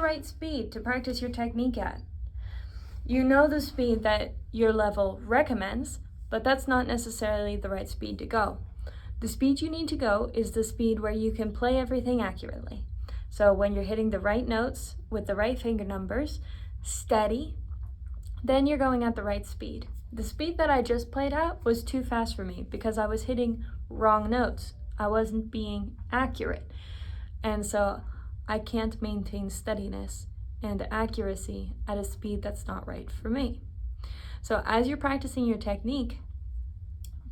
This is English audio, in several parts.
right speed to practice your technique at. You know the speed that your level recommends, but that's not necessarily the right speed to go. The speed you need to go is the speed where you can play everything accurately. So when you're hitting the right notes with the right finger numbers, steady, then you're going at the right speed. The speed that I just played at was too fast for me because I was hitting wrong notes. I wasn't being accurate. And so I can't maintain steadiness and accuracy at a speed that's not right for me. So as you're practicing your technique,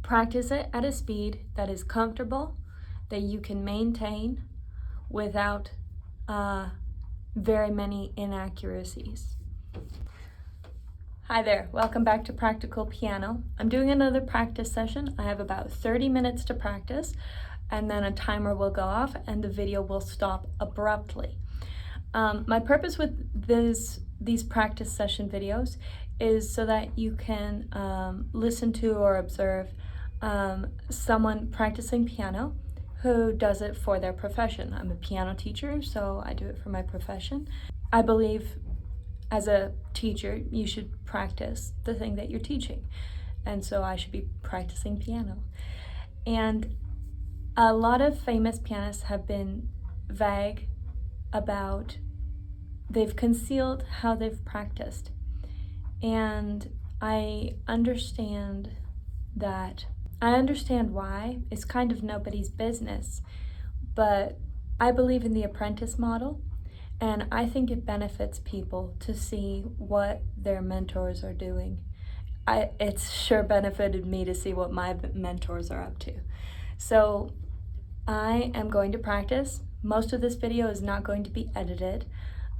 practice it at a speed that is comfortable, that you can maintain without very many inaccuracies. Hi there, welcome back to Practical Piano. I'm doing another practice session. I have about 30 minutes to practice, and then a timer will go off and the video will stop abruptly. My purpose with these practice session videos is so that you can listen to or observe someone practicing piano who does it for their profession. I'm a piano teacher, so I do it for my profession. I believe as a teacher, you should practice the thing that you're teaching. And so I should be practicing piano. And a lot of famous pianists have been vague about, they've concealed how they've practiced. And I understand that. I understand why. It's kind of nobody's business. But I believe in the apprentice model. And I think it benefits people to see what their mentors are doing. It's sure benefited me to see what my mentors are up to. So I am going to practice. Most of this video is not going to be edited.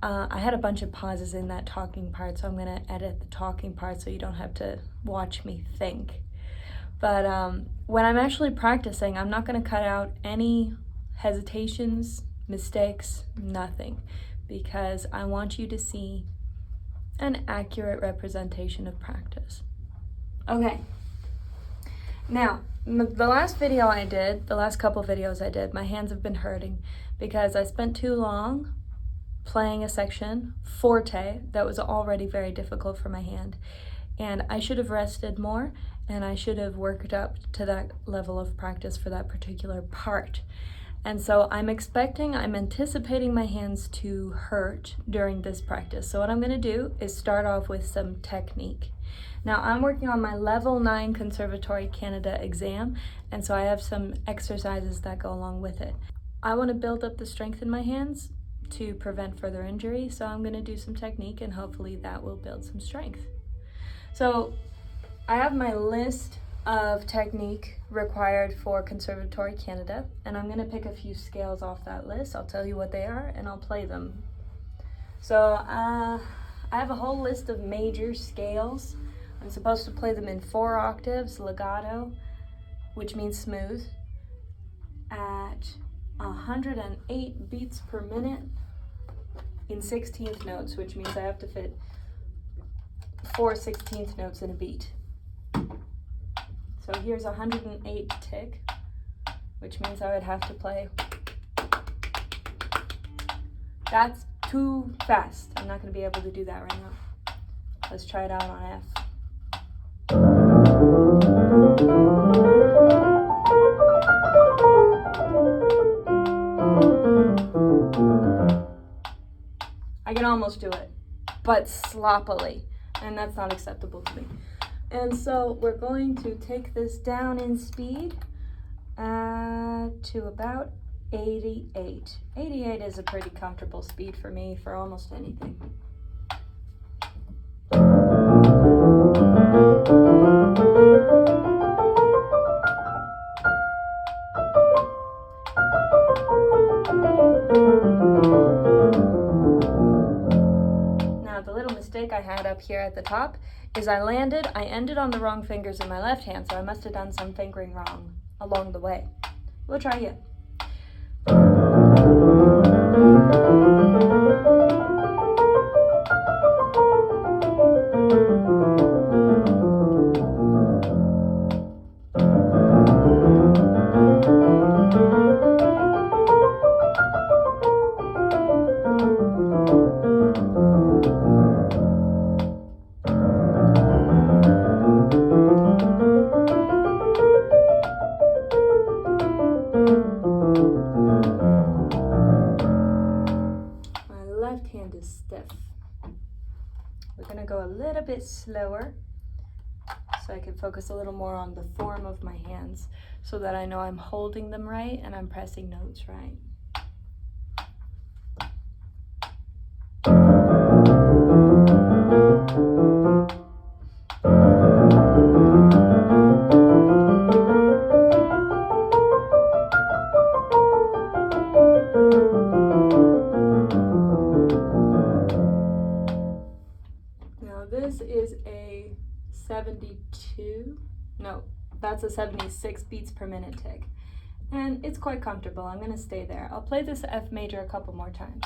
I had a bunch of pauses in that talking part, so I'm going to edit the talking part so you don't have to watch me think. But when I'm actually practicing, I'm not going to cut out any hesitations, mistakes, nothing, because I want you to see an accurate representation of practice. Okay, now the last video I did, the last couple videos I did, my hands have been hurting because I spent too long playing a section, forte, that was already very difficult for my hand, and I should have rested more and I should have worked up to that level of practice for that particular part. And so I'm anticipating my hands to hurt during this practice. So what I'm gonna do is start off with some technique. Now I'm working on my level 9 Conservatory Canada exam, and so I have some exercises that go along with it. I wanna build up the strength in my hands to prevent further injury, so I'm gonna do some technique and hopefully that will build some strength. So I have my list of technique required for Conservatory Canada, and I'm going to pick a few scales off that list. I'll tell you what they are and I'll play them. So I have a whole list of major scales. I'm supposed to play them in 4 octaves, legato, which means smooth, at 108 beats per minute in 16th notes, which means I have to fit 4 16th notes in a beat. So here's 108 tick, which means I would have to play. That's too fast. I'm not going to be able to do that right now. Let's try it out on F. I can almost do it, but sloppily, and that's not acceptable to me. And so we're going to take this down in speed to about 88. 88 is a pretty comfortable speed for me for almost anything. Now the little mistake I had up here at the top is I ended on the wrong fingers in my left hand, so I must have done some fingering wrong along the way. We'll try again. My left hand is stiff. We're going to go a little bit slower so I can focus a little more on the form of my hands so that I know I'm holding them right and I'm pressing notes right. This is a 72, no, that's a 76 beats per minute tick. And it's quite comfortable. I'm going to stay there. I'll play this F major a couple more times.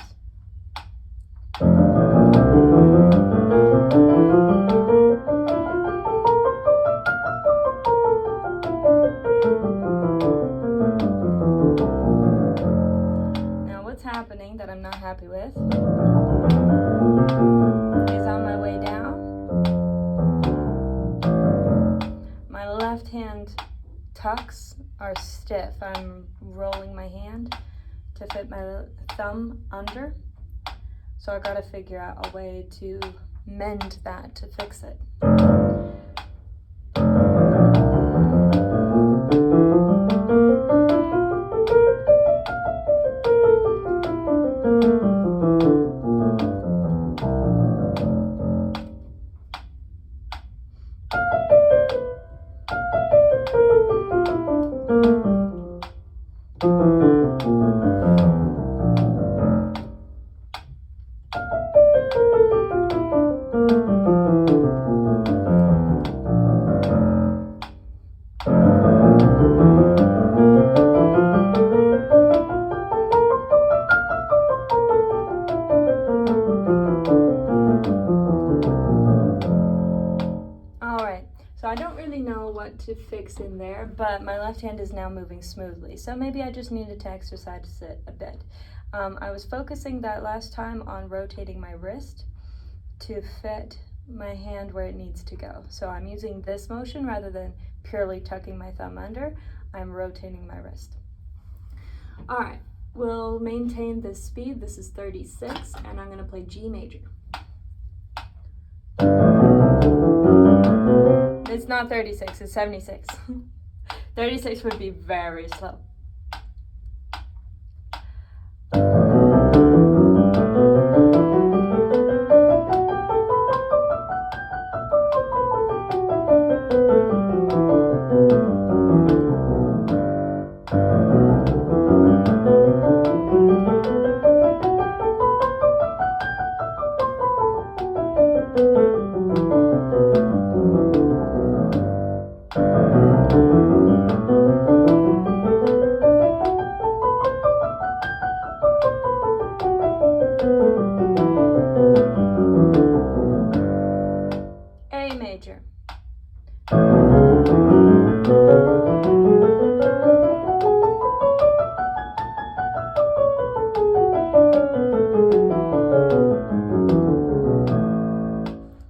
Now what's happening that I'm not happy with is on my way down, my left hand tucks are stiff. I'm rolling my hand to fit my thumb under. So I gotta figure out a way to mend that to fix it. So I don't really know what to fix in there, but my left hand is now moving smoothly. So maybe I just needed to exercise it a bit. I was focusing that last time on rotating my wrist to fit my hand where it needs to go. So I'm using this motion rather than purely tucking my thumb under. I'm rotating my wrist. All right, we'll maintain this speed. This is 36, and I'm going to play G major. It's not 36, it's 76. 36 would be very slow. A major.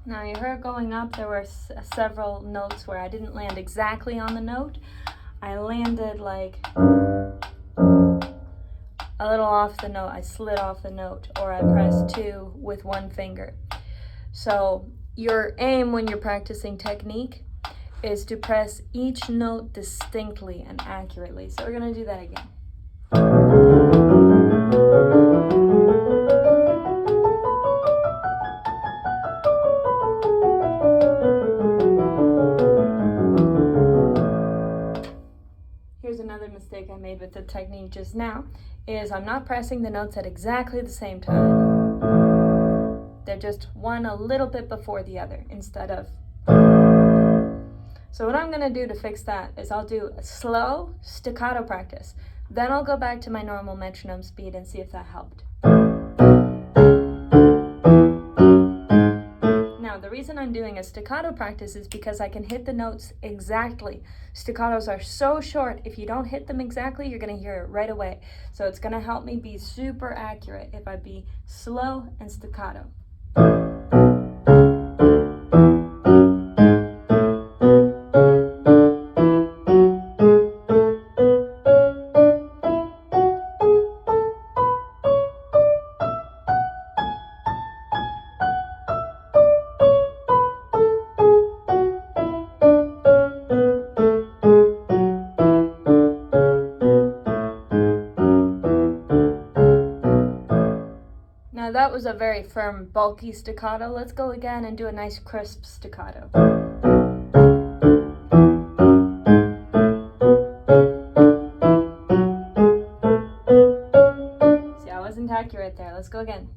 Now you heard going up there were several notes where I didn't land exactly on the note. I landed like a little off the note. I slid off the note, or I pressed 2 with one finger. So your aim when you're practicing technique is to press each note distinctly and accurately. So we're going to do that again. Here's another mistake I made with the technique just now, is I'm not pressing the notes at exactly the same time. They're just one a little bit before the other instead of. So what I'm going to do to fix that is I'll do a slow staccato practice. Then I'll go back to my normal metronome speed and see if that helped. Now, the reason I'm doing a staccato practice is because I can hit the notes exactly. Staccatos are so short, if you don't hit them exactly, you're going to hear it right away. So it's going to help me be super accurate if I be slow and staccato. that was a very firm, bulky staccato. Let's go again and do a nice crisp staccato. See, I wasn't accurate there. Let's go again.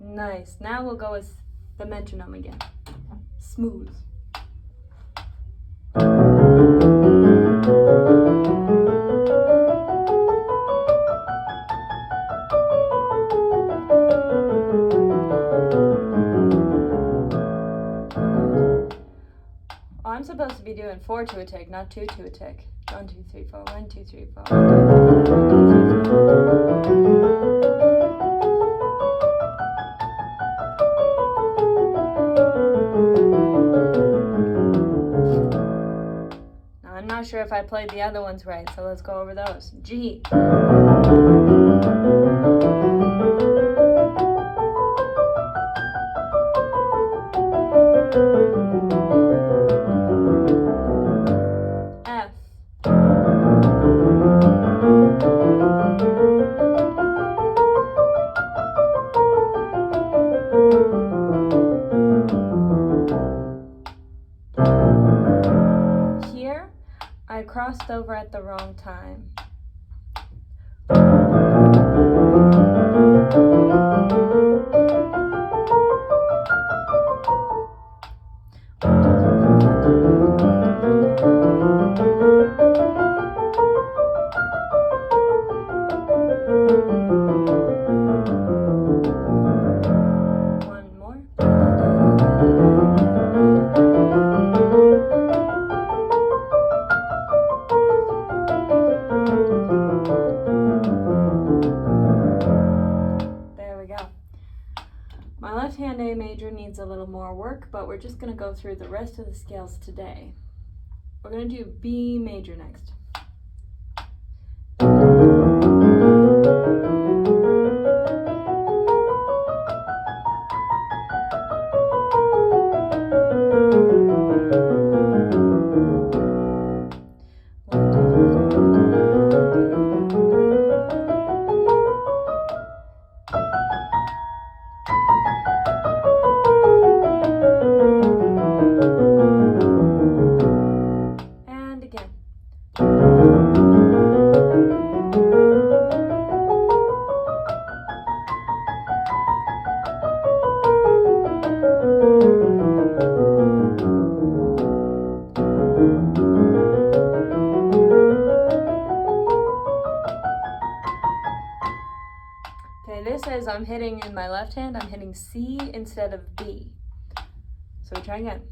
Nice. Now we'll go with the metronome again. Smooth. Oh, I'm supposed to be doing 4 to a tick, not 2 to a tick. 1, 2, 3, 4, 1, 2, 3, 4, 1, 2, 3, 4, 1, 2, 3, 4. I'm not sure if I played the other ones right, so let's go over those. G. F. Here, I crossed over at the wrong time. One more. There we go. My left hand A major needs a little more work, but we're just going to go through the rest of the scales today. We're going to do B major next. And again. Okay, this is I'm hitting in my left hand, I'm hitting C instead of B. So we try again.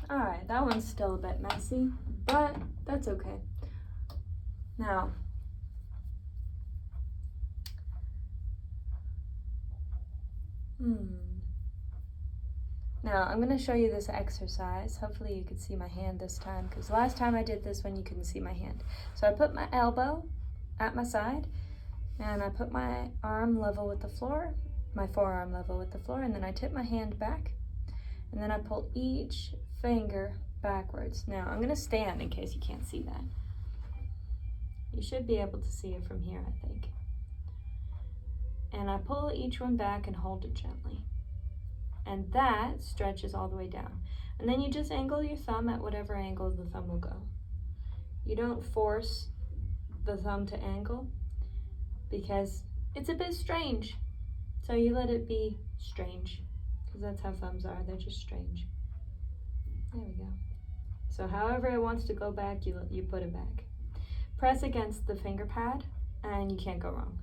Alright, that one's still a bit messy, but that's okay. Now, Now, I'm going to show you this exercise. Hopefully you can see my hand this time, because last time I did this one, you couldn't see my hand. So I put my elbow at my side, and I put my arm level with the floor, my forearm level with the floor, and then I tip my hand back, and then I pull each finger backwards. Now, I'm going to stand in case you can't see that. You should be able to see it from here, I think. And I pull each one back and hold it gently. And that stretches all the way down. And then you just angle your thumb at whatever angle the thumb will go. You don't force the thumb to angle, because it's a bit strange. So you let it be strange, because that's how thumbs are, they're just strange. There we go. So however it wants to go back, you put it back. Press against the finger pad, and you can't go wrong.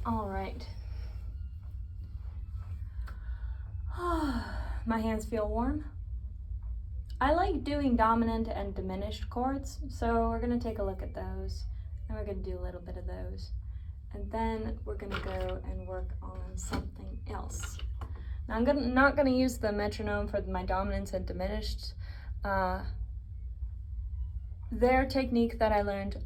All right. My hands feel warm. I like doing dominant and diminished chords, so we're gonna take a look at those, and we're gonna do a little bit of those. And then we're gonna go and work on something else. Now I'm not gonna use the metronome for my dominants and diminished. They're a technique that I learned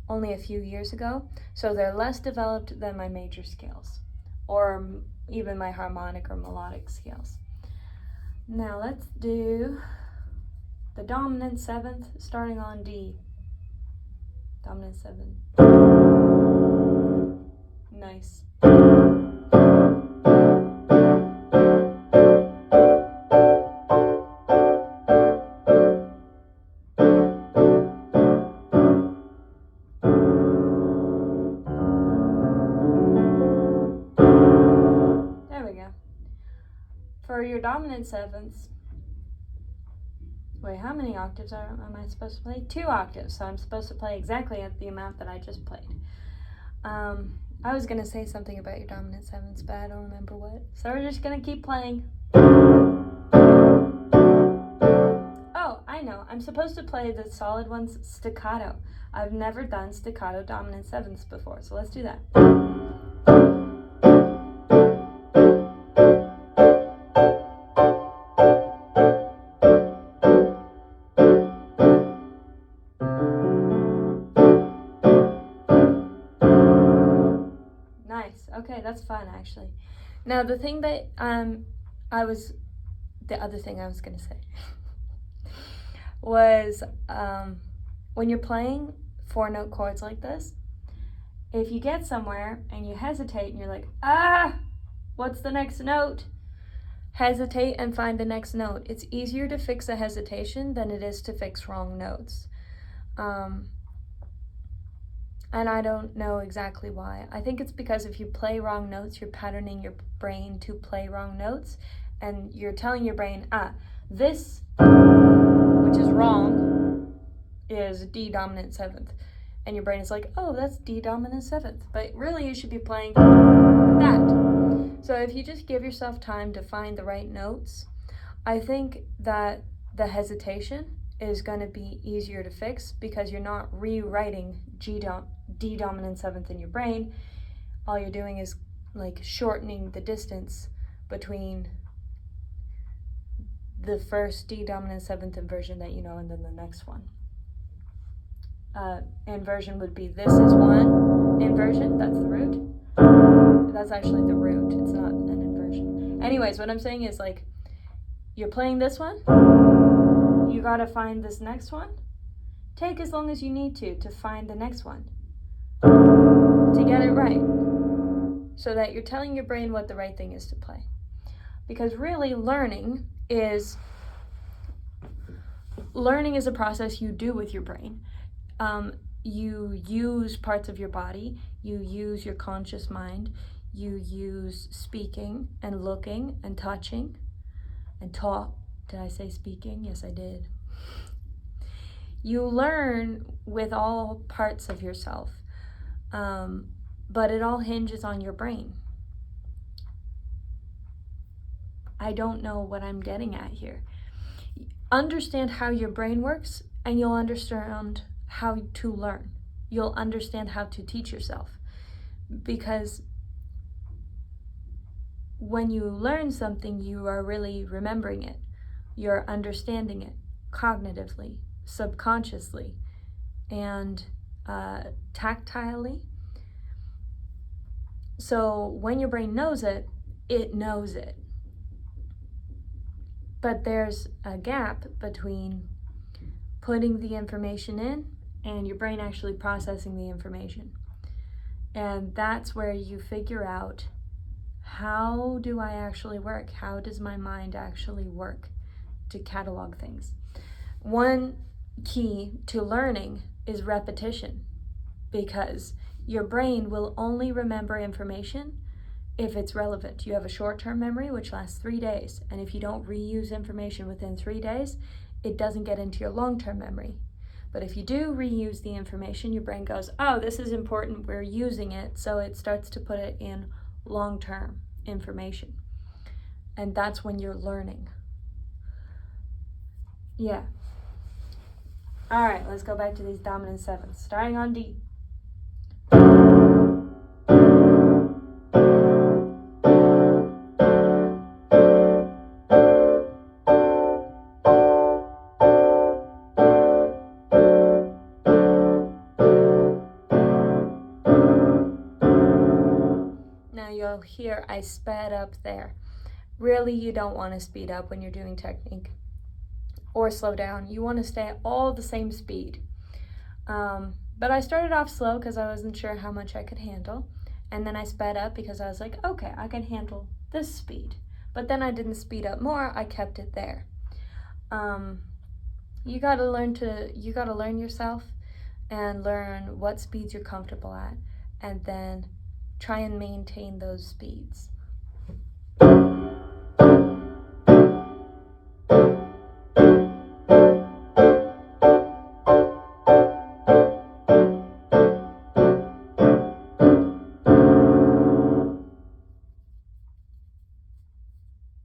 only a few years ago, so they're less developed than my major scales, or even my harmonic or melodic scales. Now let's do the dominant seventh, starting on D. Dominant 7. Nice. There we go. For your dominant sevenths, wait, how many octaves am I supposed to play? 2 octaves, so I'm supposed to play exactly at the amount that I just played. I was gonna say something about your dominant sevenths, but I don't remember what. So we're just gonna keep playing. Oh, I know, I'm supposed to play the solid ones staccato. I've never done staccato dominant sevenths before, so let's do that. Nice. Okay, that's fun actually. Now the thing that the other thing I was gonna say was when you're playing 4-note chords like this, if you get somewhere and you hesitate and you're like, what's the next note? Hesitate and find the next note. It's easier to fix a hesitation than it is to fix wrong notes. And I don't know exactly why. I think it's because if you play wrong notes, you're patterning your brain to play wrong notes, and you're telling your brain, this, which is wrong, is D dominant 7th. And your brain is like, oh, that's D dominant 7th. But really you should be playing that. So if you just give yourself time to find the right notes, I think that the hesitation is going to be easier to fix because you're not rewriting D dominant 7th in your brain. All you're doing is like shortening the distance between the first D dominant 7th inversion that you know and then the next one. Inversion would be this is 1 inversion, that's the root. That's actually the root, it's not an inversion. Anyways, what I'm saying is like you're playing this one, you gotta find this next one. Take as long as you need to find the next one, to get it right, so that you're telling your brain what the right thing is to play. Because really learning is a process you do with your brain. You use parts of your body, you use your conscious mind, you use speaking and looking and touching and talk. Did I say speaking? Yes, I did. You learn with all parts of yourself, but it all hinges on your brain. I don't know what I'm getting at here. Understand how your brain works, and you'll understand how to learn. You'll understand how to teach yourself. Because when you learn something, you are really remembering it. You're understanding it cognitively, subconsciously, and tactilely. So when your brain knows it, it knows it. But there's a gap between putting the information in and your brain actually processing the information. And that's where you figure out, how do I actually work? How does my mind actually work to catalog things? One key to learning is repetition. because your brain will only remember information if it's relevant. You have a short-term memory which lasts 3 days, and if you don't reuse information within 3 days, it doesn't get into your long-term memory. But if you do reuse the information, your brain goes, oh, this is important, we're using it, so it starts to put it in long-term information. And that's when you're learning. Yeah. All right, let's go back to these dominant sevenths, starting on D. Now you'll hear I sped up there. Really, you don't want to speed up when you're doing technique or slow down. You want to stay at all the same speed. But I started off slow because I wasn't sure how much I could handle. And then I sped up because I was like, okay, I can handle this speed. But then I didn't speed up more, I kept it there. You gotta learn yourself and learn what speeds you're comfortable at, and then try and maintain those speeds.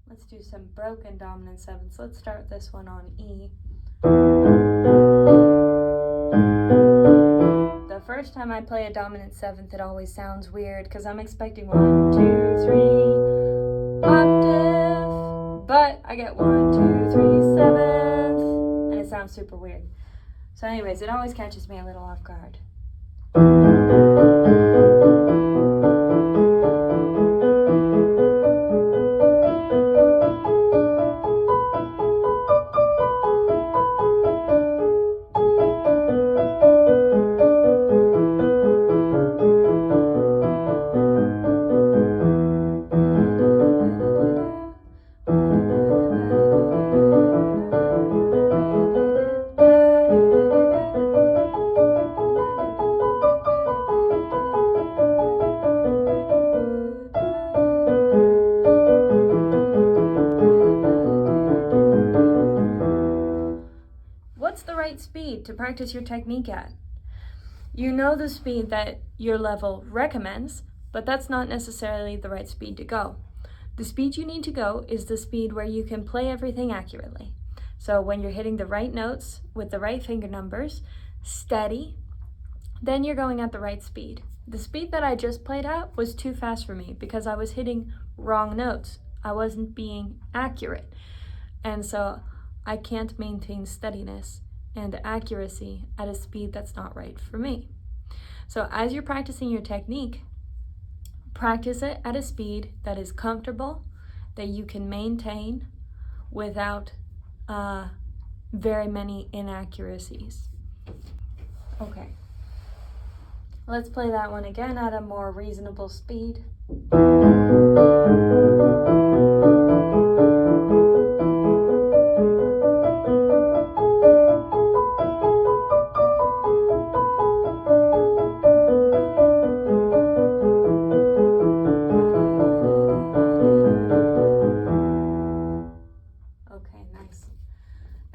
Let's do some broken dominant sevenths. Let's start this one on E. The first time I play a dominant seventh, it always sounds weird because I'm expecting 1, 2, 3 octave, but I get 1, 2, 3 seventh, and it sounds super weird. So anyways, it always catches me a little off guard. What's the right speed to practice your technique at? You know the speed that your level recommends, but that's not necessarily the right speed to go. The speed you need to go is the speed where you can play everything accurately. So when you're hitting the right notes with the right finger numbers, steady, then you're going at the right speed. The speed that I just played at was too fast for me because I was hitting wrong notes. I wasn't being accurate. And so I can't maintain steadiness and accuracy at a speed that's not right for me. So as you're practicing your technique, practice it at a speed that is comfortable, that you can maintain without very many inaccuracies. Okay, let's play that one again at a more reasonable speed.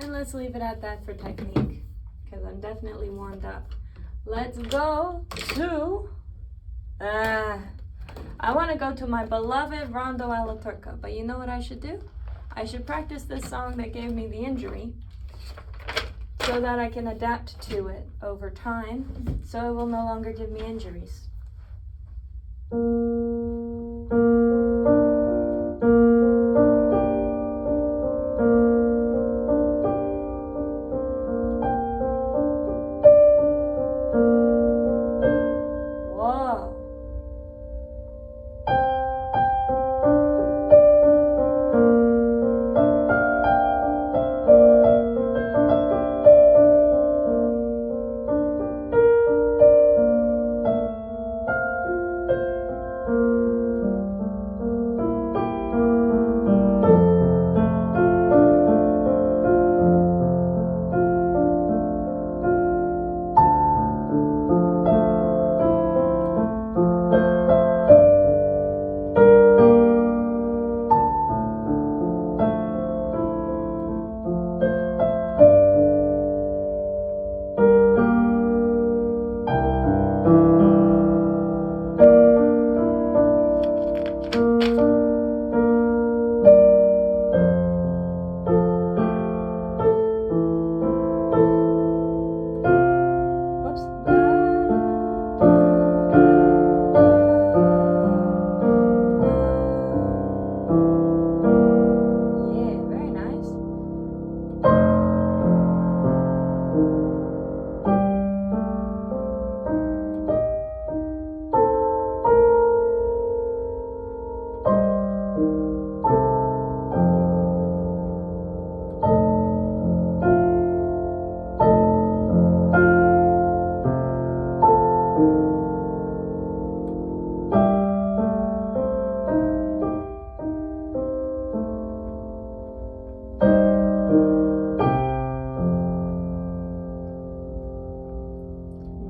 Let's leave it at that for technique, because I'm definitely warmed up. Let's go to, I want to go to my beloved Rondo alla Turca, but you know what I should do? I should practice this song that gave me the injury so that I can adapt to it over time, so it will no longer give me injuries.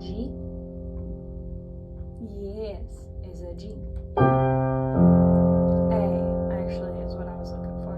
G? Yes, is a G. A actually is what I was looking for.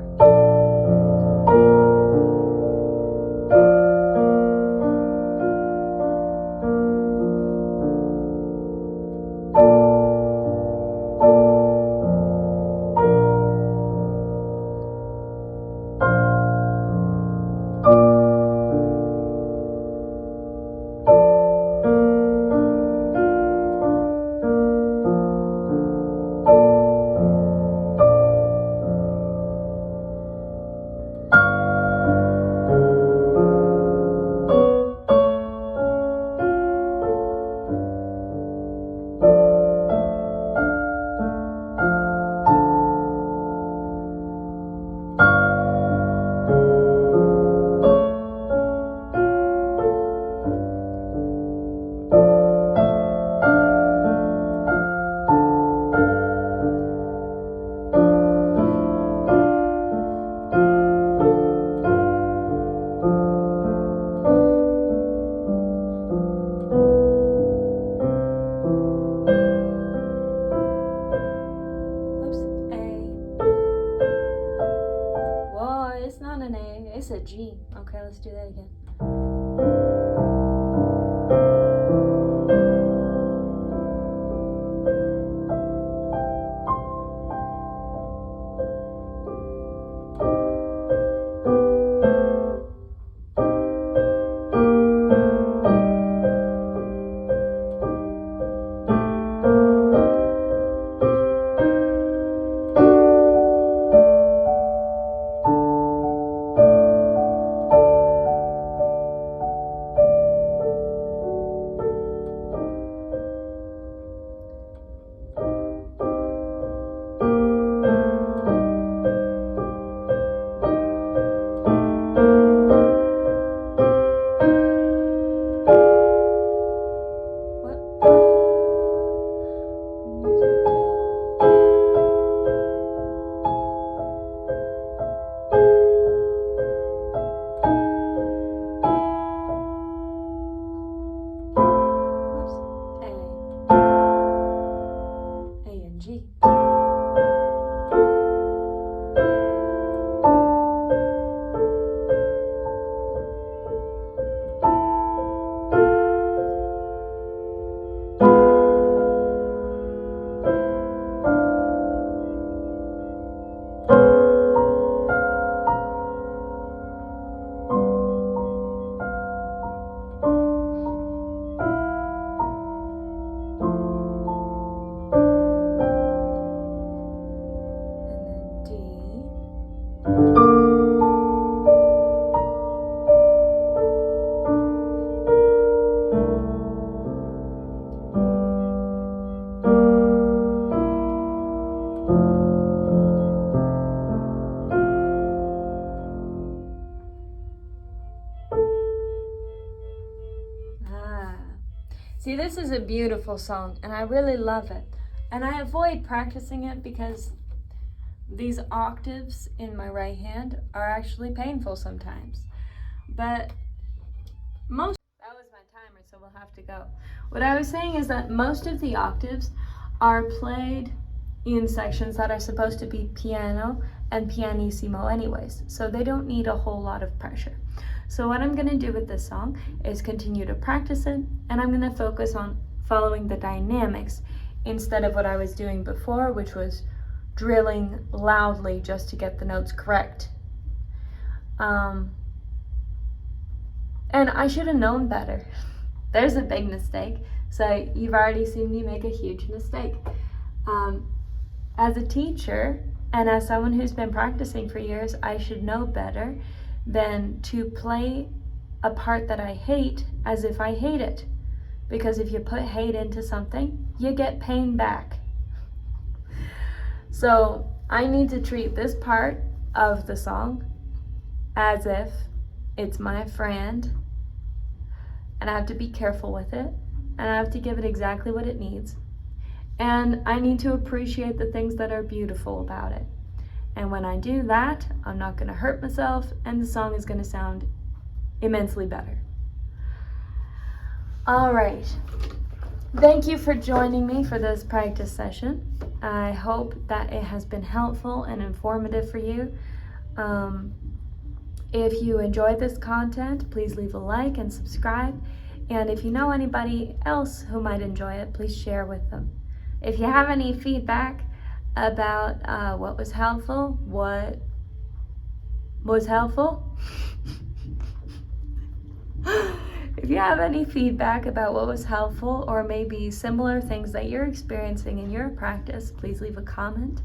It's not an A, it's a G. Okay, let's do that again. G. See, this is a beautiful song, and I really love it. And I avoid practicing it because these octaves in my right hand are actually painful sometimes. But that was my timer, so we'll have to go. What I was saying is that most of the octaves are played in sections that are supposed to be piano and pianissimo anyways, so they don't need a whole lot of pressure. So what I'm going to do with this song is continue to practice it, and I'm going to focus on following the dynamics instead of what I was doing before, which was drilling loudly just to get the notes correct. And I should have known better. There's a big mistake. So you've already seen me make a huge mistake. As a teacher and as someone who's been practicing for years, I should know better than to play a part that I hate as if I hate it. Because if you put hate into something, you get pain back. So I need to treat this part of the song as if it's my friend, and I have to be careful with it, and I have to give it exactly what it needs. And I need to appreciate the things that are beautiful about it. And when I do that, I'm not going to hurt myself, and the song is going to sound immensely better. All right. Thank you for joining me for this practice session. I hope that it has been helpful and informative for you. If you enjoyed this content, please leave a like and subscribe. And if you know anybody else who might enjoy it, please share with them. If you have any feedback about what was helpful, if you have any feedback about what was helpful or maybe similar things that you're experiencing in your practice, please leave a comment.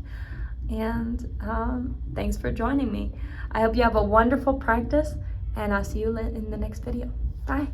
And thanks for joining me. I hope you have a wonderful practice, and I'll see you in the next video. Bye.